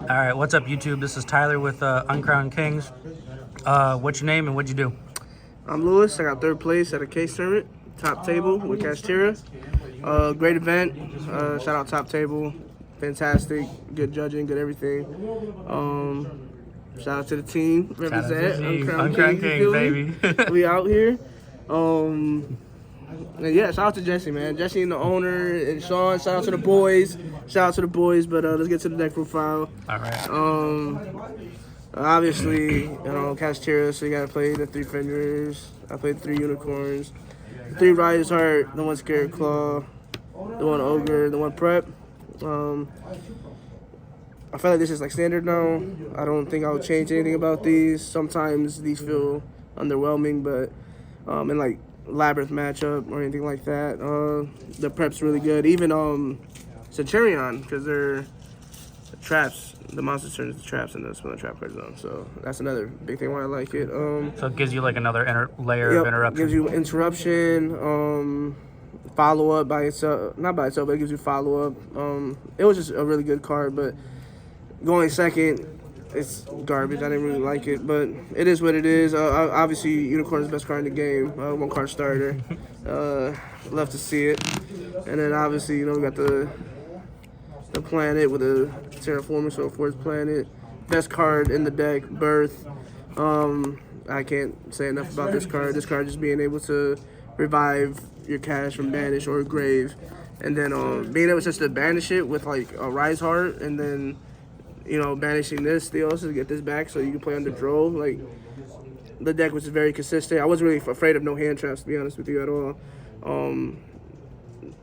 All right, what's up, YouTube? This is Tyler with Uncrowned Kings. What's your name and what'd you do? I'm Lewis. I got third place at a case tournament, top table with Kashtira. Great event. Shout out top table. Fantastic. Good judging, good everything. Shout out to the team. Represent Uncrowned Kings, baby. We out here. And yeah, shout out to Jesse, man. Jesse and the owner and Sean. Shout out to the boys. Shout out to the boys. But let's get to the deck profile. All right. Obviously, Kashtira, so you gotta play the 3 Fenders. I played 3 Unicorns, 3 Rider's Heart, the 1 Scared Claw, the 1 Ogre, the 1 Prep. I feel like this is like standard now. I don't think I would change anything about these. Sometimes these feel underwhelming, but in like Labyrinth matchup or anything like that, the prep's really good. Even Centurion, because they're traps. The monster turns into traps in the spinning trap card zone. So that's another big thing why I like it. So it gives you like another layer of interruption. Gives you interruption, follow up by itself. Not by itself, but it gives you follow up. It was just a really good card, but going second, it's garbage. I didn't really like it, but it is what it is. Obviously, Unicorn is the best card in the game. 1 card starter. Love to see it. And then obviously, we got the planet with a terraformer, so 4th planet. Best card in the deck, Birth. I can't say enough about this card. This card just being able to revive your cash from banish or grave, and then being able just to banish it with like a Rise Heart, and then banishing this still to get this back so you can play under draw. Like, the deck was very consistent. I wasn't really afraid of no hand traps, to be honest with you, at all.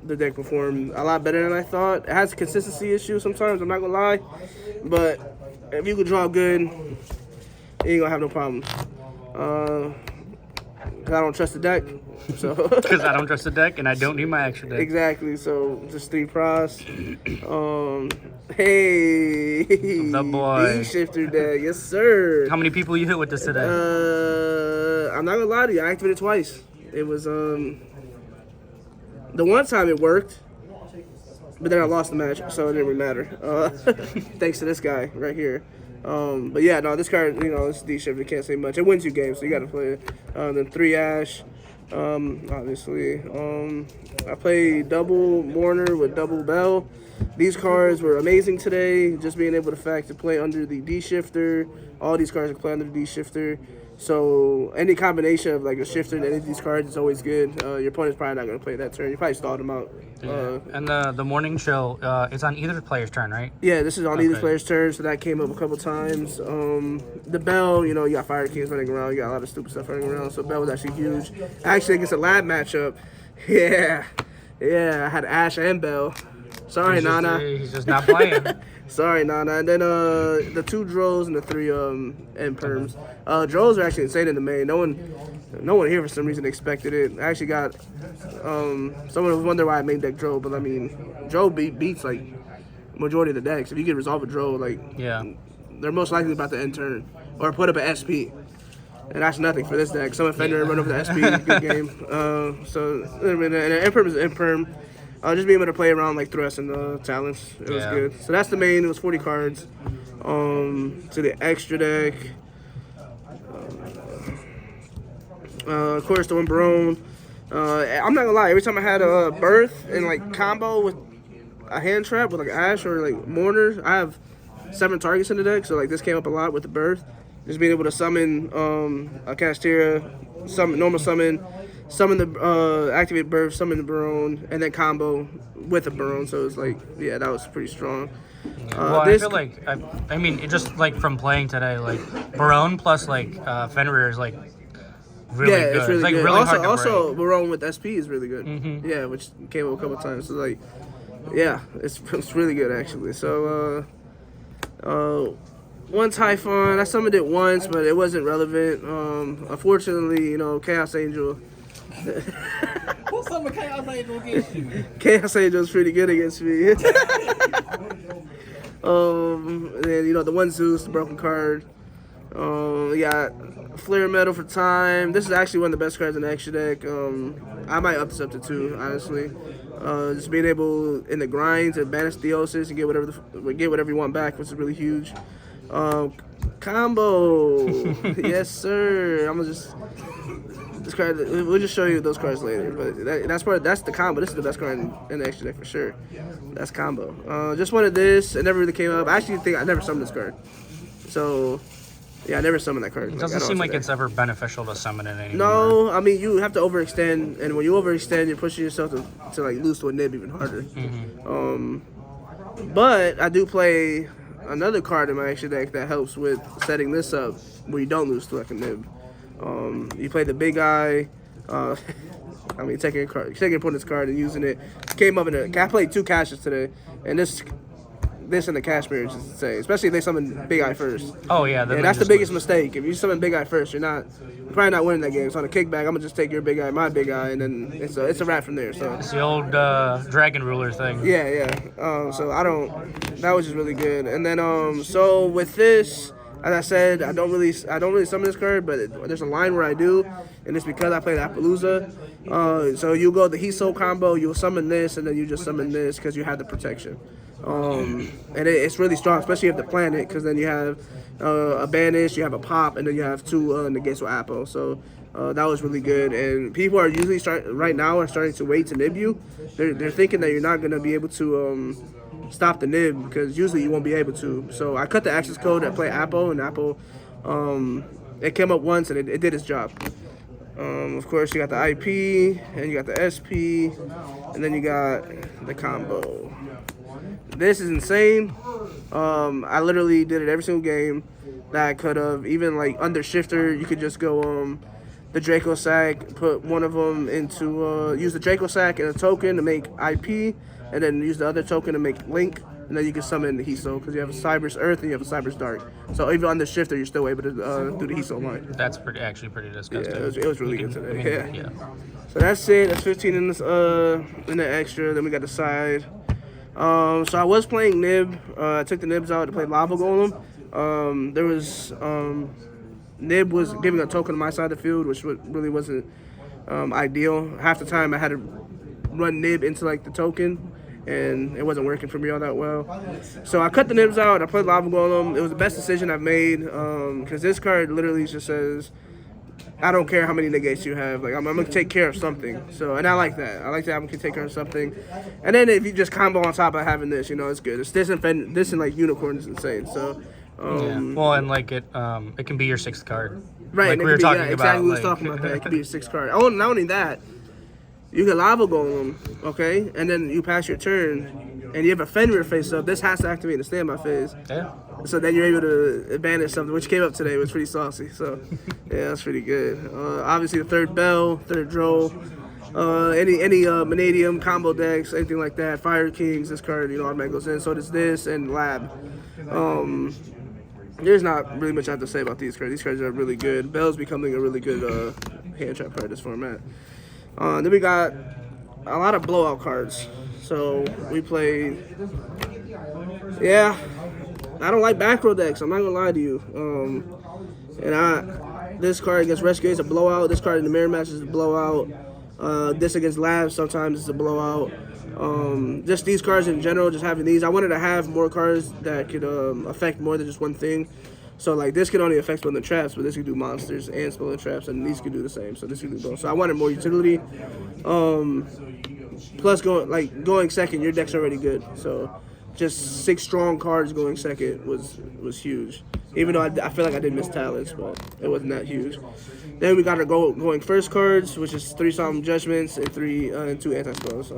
The deck performed a lot better than I thought. It has consistency issues sometimes, I'm not gonna lie, but if you can draw good, you ain't gonna have no problems. Cause I don't trust the deck. So because I don't trust the deck and I don't need my extra deck. Exactly. So just 3 pros. Hey, the boy. D-shifter deck, yes sir. How many people you hit with this today? I'm not gonna lie to you. I activated twice. It was the one time it worked, but then I lost the match, so it didn't really matter. Thanks to this guy right here. But yeah, no, this card, it's D-shifter. Can't say much. It wins you games, so you got to play it. Then 3 Ash, obviously. I played double Mourner with double Bell. These cards were amazing today. Just being able to play under the D-shifter. All these cards can play under the D-shifter. So any combination of like a shifter and any of these cards is always good. Your opponent's probably not going to play that turn. You probably stalled them out. And the morning show, it's on either player's turn, right? Yeah, this is on either player's turn, so that came up a couple times. The Bell, you got Fire Kings running around. You got a lot of stupid stuff running around, so Bell was actually huge. Actually, against a lab matchup, yeah, I had Ash and Bell. Sorry, Nana. He's just not playing. Sorry, Nana. And then the 2 Drows and the 3 end perms. Drows are actually insane in the main. No one here for some reason expected it. I actually got someone was wondering why I made deck Drow, but I mean, Drow beats like majority of the decks. If you can resolve a Drow, like they're most likely about to end turn or put up an SP. And that's nothing for this deck. Summon Fender and run over the SP, good game. So and Imperm is Imperm. Just being able to play around like Thrust and the talents, it was good. So that's the main. It was 40 cards. To the extra deck, of course, the one Barone. I'm not gonna lie. Every time I had a Birth and like combo with a hand trap with like Ash or like Mourner, I have 7 targets in the deck. So like this came up a lot with the Birth. Just being able to summon a Kashtira, normal summon the activate Birth, summon the Barone, and then combo with a Barone. So it's like, yeah, that was pretty strong. Well, I feel like, I mean, it just like from playing today, like Barone plus like Fenrir is like really good. It's really like good. Really hard to also break. Barone with SP is really good. Yeah, which came up a couple times. So like, yeah, it's really good actually. So one Typhon, I summoned it once, but it wasn't relevant. Unfortunately, Chaos Angel. What's up with Chaos Angel against you? Chaos Angel's pretty good against me. And then the one Zeus, the broken card. We got Flare Metal for time. This is actually one of the best cards in the extra deck. I might up this up to 2, honestly. Just being able in the grind to banish Theosis and get whatever you want back, which is really huge. Combo, yes sir. I'm gonna just this card. We'll just show you those cards later. But that's the combo. This is the best card in the extra deck for sure. That's combo. Just wanted this. It never really came up. I actually think I never summoned this card. So. Yeah, I never summoned that card. It doesn't seem like it's ever beneficial to summon it anymore. No, I mean, you have to overextend, and when you overextend, you're pushing yourself to like lose to a nib even harder. Mm-hmm. But I do play another card in my extra deck that helps with setting this up where you don't lose to like a nib. You play the big guy. I mean, taking your opponent's card and using it. Came up I played 2 caches today, and this and the cash mirror is insane. Especially if they summon Big Eye first. Oh yeah, that's the biggest mistake. If you summon Big Eye first, you're probably not winning that game. So on a kickback, I'm gonna just take your Big Eye, my Big Eye, and then it's a wrap from there. So it's the old Dragon Ruler thing. Yeah. So that was just really good. And then so with this, as I said, I don't really summon this card, but there's a line where I do, and it's because I played Appaloosa. So you go the Heatsoul combo, you'll summon this, and then you just summon this because you have the protection. And it's really strong, especially if the planet, because then you have a banish, you have a pop, and then you have 2 negates with Apple. So that was really good. And people are usually starting to wait to nib you. They're thinking that you're not gonna be able to stop the nib because usually you won't be able to. So I cut the access code that play Apple, and Apple it came up once and it did its job. Of course, you got the IP, and you got the SP, and then you got the combo. This is insane. I literally did it every single game that I could have. Even like under Shifter, you could just go the Draco Sack, put one of them into use the Draco Sack and a token to make IP, and then use the other token to make Link, and then you can summon the Heatsoul because you have a Cyber's Earth and you have a Cyber's Dark. So even under Shifter, you're still able to do the Heatsoul line. That's actually pretty disgusting. Yeah, it was really good today. Yeah. So that's it. That's 15 in this in the extra. Then we got the side. So I was playing Nib. I took the Nibs out to play Lava Golem. There was Nib was giving a token on my side of the field, which really wasn't ideal. Half the time I had to run Nib into like the token, and it wasn't working for me all that well. So I cut the Nibs out. I played Lava Golem. It was the best decision I've made because this card literally just says, I don't care how many negates you have. Like I'm gonna take care of something. So and I like that. I like that I can take care of something. And then if you just combo on top of having this, it's good. It's this and like Unicorn is insane. So well, and like it can be your 6th card. Right. Like we were talking about. Exactly. We was talking about that. It could be a 6th card. Oh, not only that, you can Lava Golem, okay, and then you pass your turn, and you have a Fenrir face up. This has to activate the standby phase. Yeah. So then you're able to advantage something, which came up today. It was pretty saucy. So, yeah, that's pretty good. Obviously, the 3rd Bell, 3rd Droll, any Vanadium combo decks, anything like that. Fire Kings, this card, automatically goes in. So does this and Lab. There's not really much I have to say about these cards. These cards are really good. Bell's becoming a really good hand trap card in this format. Then we got a lot of blowout cards. So we played, I don't like back row decks. I'm not gonna lie to you. This card against Rescue is a blowout. This card in the mirror match is a blowout. This against Labs sometimes is a blowout. Just these cards in general, just having these. I wanted to have more cards that could affect more than just one thing. So like this could only affect spelling traps, but this could do monsters and spelling traps, and these could do the same. So this could do both. So I wanted more utility. Plus going second, your deck's already good. So just 6 strong cards going second was huge. Even though I feel like I did miss talents, but it wasn't that huge. Then we got our going first cards, which is 3 Solemn Judgments and 2 anti-spells.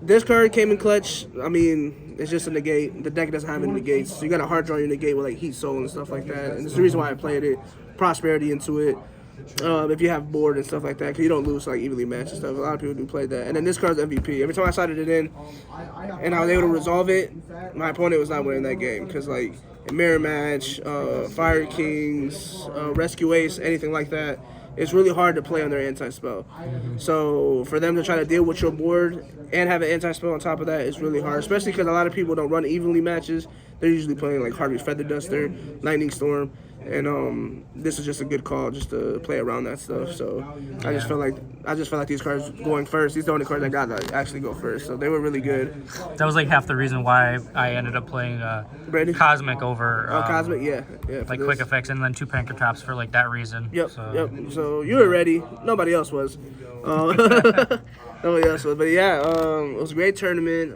This card came in clutch. I mean, it's just a negate. The deck doesn't have any negates, so you got to hard draw your negate with like Heatsoul and stuff like that. And it's the reason why I played it. Prosperity into it. If you have board and stuff like that, because you don't lose like evenly matched and stuff. A lot of people do play that. And then this card's MVP. Every time I sided it in, and I was able to resolve it, my opponent was not winning that game because like in mirror match, Fire Kings, Rescue Ace, anything like that, it's really hard to play on their anti-spell. So for them to try to deal with your board and have an anti-spell on top of that is really hard, especially because a lot of people don't run evenly matches. They're usually playing like Harvey's Feather Duster, Lightning Storm, and this is just a good call just to play around that stuff. So I just felt like these cards going first. These are the only cards I got that actually go first. So they were really good. That was like half the reason why I ended up playing Brandon? Cosmic over Cosmic, yeah. like quick effects, and then 2 Panker Traps for like that reason. Yep, So. yep. So you were ready. Nobody else was. Nobody else was. But yeah, it was a great tournament.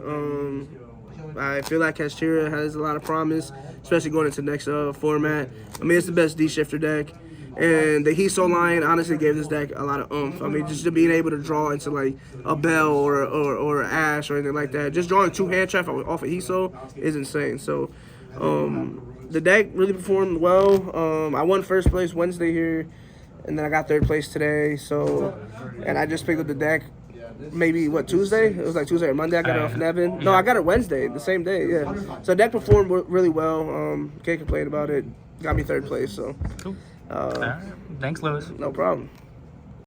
I feel like Kashtira has a lot of promise, especially going into the next format. I mean, it's the best D-shifter deck. And the Heatsoul line honestly gave this deck a lot of oomph. I mean, just being able to draw into like a Bell or Ash or anything like that. Just drawing 2 hand trap off of Heatsoul is insane. So the deck really performed well. I won first place Wednesday here, and then I got third place today. So, and I just picked up the deck maybe Tuesday? It was like Tuesday or Monday. I got it off Nevin. No, I got it Wednesday, the same day. Yeah. So the deck performed really well. Can't complain about it. Got me third place. So. Cool. Thanks, Lewis. No problem.